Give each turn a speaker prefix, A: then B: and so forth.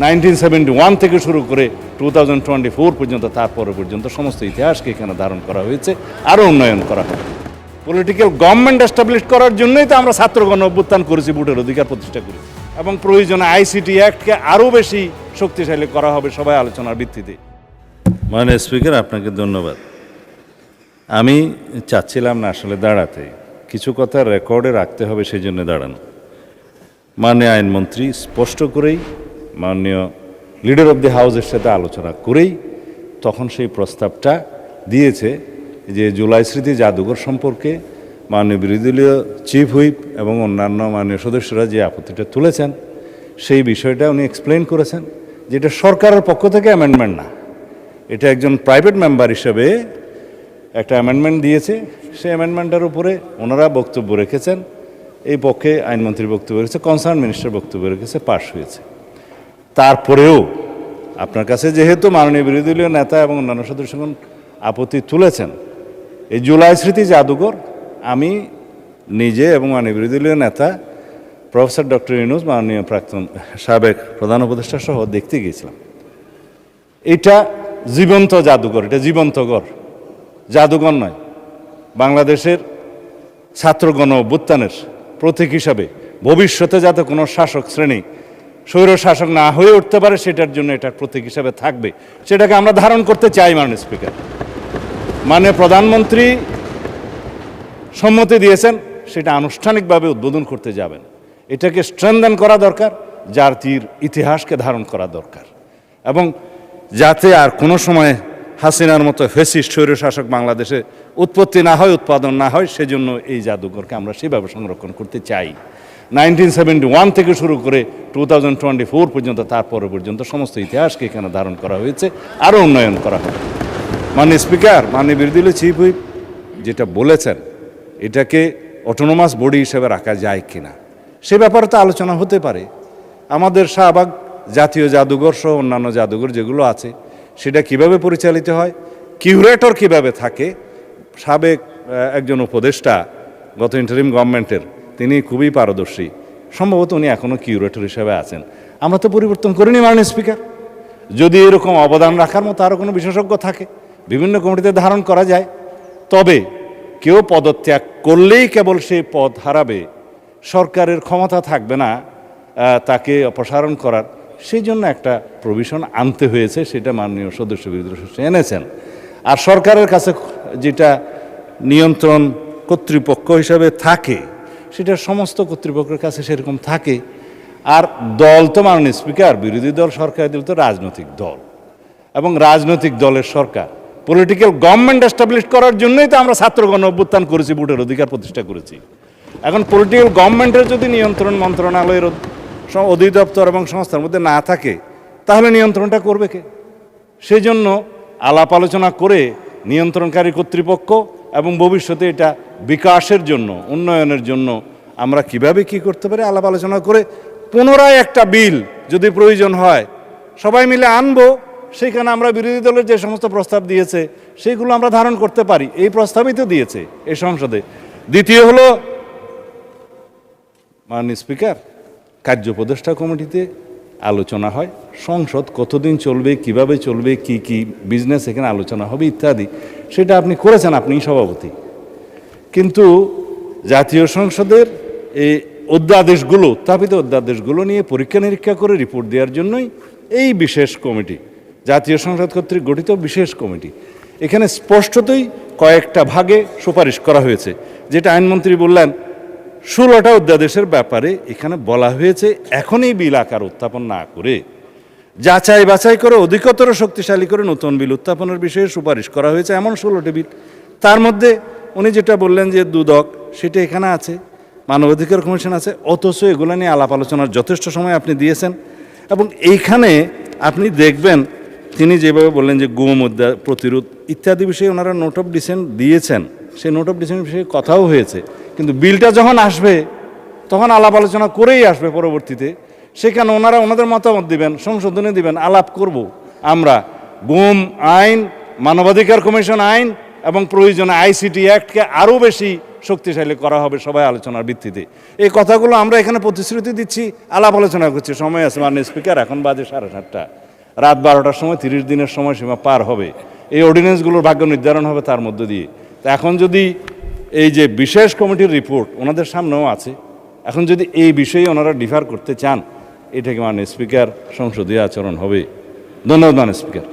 A: 1971 থেকে শুরু করে 2024 পর্যন্ত, তারপরে পর্যন্ত সমস্ত ইতিহাসকে এখানে ধারণ করা হয়েছে, আরও উন্নয়ন করা হবে। পলিটিক্যাল গভর্নমেন্ট এস্টাবলিশ করার জন্যই তো আমরা ছাত্রগণ অভ্যুত্থান করেছি, ভোটের অধিকার প্রতিষ্ঠা করেছি, এবং প্রয়োজনে আইসিটি অ্যাক্টকে আরও বেশি শক্তিশালী করা হবে সবাই আলোচনার ভিত্তিতে।
B: মাননীয় স্পিকার, আপনাকে ধন্যবাদ। আমি চাচ্ছিলাম না আসলে দাঁড়াতে, কিছু কথা রেকর্ডে রাখতে হবে, সেই জন্য দাঁড়ানো। মাননীয় আইনমন্ত্রী স্পষ্ট করেই মাননীয় লিডার অব দি হাউসের সাথে আলোচনা করেই তখন সেই প্রস্তাবটা দিয়েছে যে জুলাই স্মৃতি জাদুঘর সম্পর্কে মাননীয় বিরোধী দলীয় চিফ হুইপ এবং অন্যান্য মাননীয় সদস্যরা যে আপত্তিটা তুলেছেন সেই বিষয়টা উনি এক্সপ্লেন করেছেন, যেটা সরকারের পক্ষ থেকে অ্যামেন্ডমেন্ট না, এটা একজন প্রাইভেট মেম্বার হিসেবে একটা অ্যামেন্ডমেন্ট দিয়েছে। সেই অ্যামেন্ডমেন্টের উপরে ওনারা বক্তব্য রেখেছেন, এই পক্ষে আইনমন্ত্রীর বক্তব্য রেখেছে, কনসার্ন মিনিস্টার বক্তব্য রেখেছে, পাশ হয়েছে। তারপরেও আপনার কাছে যেহেতু মাননীয় বিরোধী দলীয় নেতা এবং অন্যান্য সদস্যগণ আপত্তি তুলেছেন, এই জুলাই স্মৃতি জাদুঘর আমি নিজে এবং মাননীয় বিরোধী দলীয় নেতা প্রফেসর ডক্টর ইউনূস, মাননীয় প্রাক্তন সাবেক প্রধান উপদেষ্টা সহ দেখতে গিয়েছিলাম। এটা জীবন্ত জাদুঘর, এটা জীবন্ত ঘর, জাদুঘর নয়। বাংলাদেশের ছাত্র গণ অভ্যুত্থানের প্রতীক হিসাবে ভবিষ্যতে যাতে কোনো শাসক শ্রেণী স্বৈর শাসক না হয়ে উঠতে পারে সেটার জন্য এটার প্রতীক হিসাবে থাকবে, সেটাকে আমরা ধারণ করতে চাই। মাননীয় স্পিকার, মাননীয় প্রধানমন্ত্রী সম্মতি দিয়েছেন, সেটা আনুষ্ঠানিকভাবে উদ্বোধন করতে যাবেন। এটাকে স্ট্রেনদেন করা দরকার, জাতির ইতিহাসকে ধারণ করা দরকার, এবং যাতে আর কোনো সময় হাসিনার মতো ফ্যাসিস্ট স্বৈর শাসক বাংলাদেশে উৎপত্তি না হয়, উৎপাদন না হয়, সেজন্য এই জাদুঘরকে আমরা সেভাবে সংরক্ষণ করতে চাই। 1971 থেকে শুরু করে 2024 পর্যন্ত, তারপরে পর্যন্ত সমস্ত ইতিহাসকে এখানে ধারণ করা হয়েছে, আরও উন্নয়ন করা হবে। মাননীয় স্পিকার, মাননীয় বিরোধী দলীয় চিফ হুইপ যেটা বলেছেন, এটাকে অটোনোমাস বডি হিসেবে রাখা যায় কিনা সে ব্যাপারে তো আলোচনা হতে পারে। আমাদের শাহবাগ জাতীয় জাদুঘর সহ অন্যান্য জাদুঘর যেগুলো আছে সেটা কিভাবে পরিচালিত হয়, কিউরেটর কিভাবে থাকে। সাবেক একজন উপদেষ্টা গত ইন্টারিম গভর্নমেন্টের, তিনি খুবই পারদর্শী, সম্ভবত উনি এখনও কিউরেটর হিসেবে আছেন। আমরা তো পরিবর্তন করিনি মাননীয় স্পিকার। যদি এরকম অবদান রাখার মতো আরও কোনো বিশেষজ্ঞ থাকে, বিভিন্ন কমিটিতে ধারণ করা যায়। তবে কেউ পদত্যাগ করলেই কেবল সেই পদ হারাবে, সরকারের ক্ষমতা থাকবে না তাকে অপসারণ করার, সেই জন্য একটা প্রভিশন আনতে হয়েছে, সেটা মাননীয় সদস্য বিরোধী সদস্য এনেছেন। আর সরকারের কাছে যেটা নিয়ন্ত্রণ কর্তৃপক্ষ হিসাবে থাকে, সেটা সমস্ত কর্তৃপক্ষের কাছে সেরকম থাকে। আর দল তো মাননীয় স্পিকার, বিরোধী দল সরকারি দল তো রাজনৈতিক দল, এবং রাজনৈতিক দলের সরকার পলিটিক্যাল গভর্নমেন্ট এস্টাবলিশ করার জন্যই তো আমরা ছাত্রগণ অভ্যুত্থান করেছি, ভোটের অধিকার প্রতিষ্ঠা করেছি। এখন পলিটিক্যাল গভর্নমেন্টের যদি নিয়ন্ত্রণ মন্ত্রণালয়ের অধিদপ্তর এবং সংস্থার মধ্যে না থাকে, তাহলে নিয়ন্ত্রণটা করবে কে? সেই জন্য আলাপ আলোচনা করে নিয়ন্ত্রণকারী কর্তৃপক্ষ এবং ভবিষ্যতে এটা বিকাশের জন্য, উন্নয়নের জন্য আমরা কিভাবে কি করতে পারি আলাপ আলোচনা করে পুনরায় একটা বিল যদি প্রয়োজন হয় সবাই মিলে আনবো। সেখানে আমরা বিরোধী দলের যে সমস্ত প্রস্তাব দিয়েছে সেইগুলো আমরা ধারণ করতে পারি, এই প্রস্তাবই তো দিয়েছে এই সংসদে। দ্বিতীয় হলো মাননীয় স্পিকার, কার্য উপদেষ্টা কমিটিতে আলোচনা হয়, সংসদ কতদিন চলবে, কিভাবে চলবে, কি কি বিজনেস এখানে আলোচনা হবে ইত্যাদি, সেটা আপনি করেছেন, আপনি সভাপতি। কিন্তু জাতীয় সংসদের এই অধ্যাদেশগুলো, উত্থাপিত অধ্যাদেশগুলো নিয়ে পরীক্ষা নিরীক্ষা করে রিপোর্ট দেওয়ার জন্যই এই বিশেষ কমিটি, জাতীয় সংসদ কর্তৃক গঠিত বিশেষ কমিটি। এখানে স্পষ্টতই কয়েকটা ভাগে সুপারিশ করা হয়েছে, যেটা আইনমন্ত্রী বললেন 16টা অধ্যাদেশের ব্যাপারে এখানে বলা হয়েছে এখনই বিল আকার উত্থাপন না করে যাচাই বাছাই করে অধিকতর শক্তিশালী করে নতুন বিল উত্থাপনের বিষয়ে সুপারিশ করা হয়েছে, এমন 16টি বিল। তার মধ্যে উনি যেটা বললেন যে দুদক, সেটা এখানে আছে, মানবাধিকার কমিশন আছে, অথচ এগুলো নিয়ে আলাপ আলোচনার যথেষ্ট সময় আপনি দিয়েছেন। এবং এইখানে আপনি দেখবেন তিনি যেভাবে বললেন যে গুম প্রতিরোধ ইত্যাদি বিষয়ে ওনারা নোট অফ ডিসেন্ট দিয়েছেন, সেই নোট অফ ডিসেন্ট বিষয়ে কথাও হয়েছে। কিন্তু বিলটা যখন আসবে তখন আলাপ আলোচনা করেই আসবে পরবর্তীতে, সেখানে ওনারা ওনাদের মতামত দিবেন, সংশোধনী দিবেন, আলাপ করব আমরা। গুম আইন, মানবাধিকার কমিশন আইন এবং প্রয়োজনে আইসিটি অ্যাক্টকে আরও বেশি
A: শক্তিশালী করা হবে সবাই আলোচনার ভিত্তিতে। এই কথাগুলো আমরা এখানে প্রতিশ্রুতি দিচ্ছি, আলাপ আলোচনা করছি, সময় আছে মাননীয় স্পিকার, এখন বাজে 7:30, রাত 12টার সময় 30 দিনের সময়সীমা পার হবে, এই অর্ডিন্যান্সগুলোর ভাগ্য নির্ধারণ হবে তার মধ্য দিয়ে। তো এখন যদি এই যে বিশেষ কমিটির রিপোর্ট ওনাদের সামনেও আছে, এখন যদি এই বিষয়ে ওনারা ডিফার করতে চান, এটাকে মাননীয় স্পিকার সংসদীয় আচরণ হবে। ধন্যবাদ মাননীয় স্পিকার।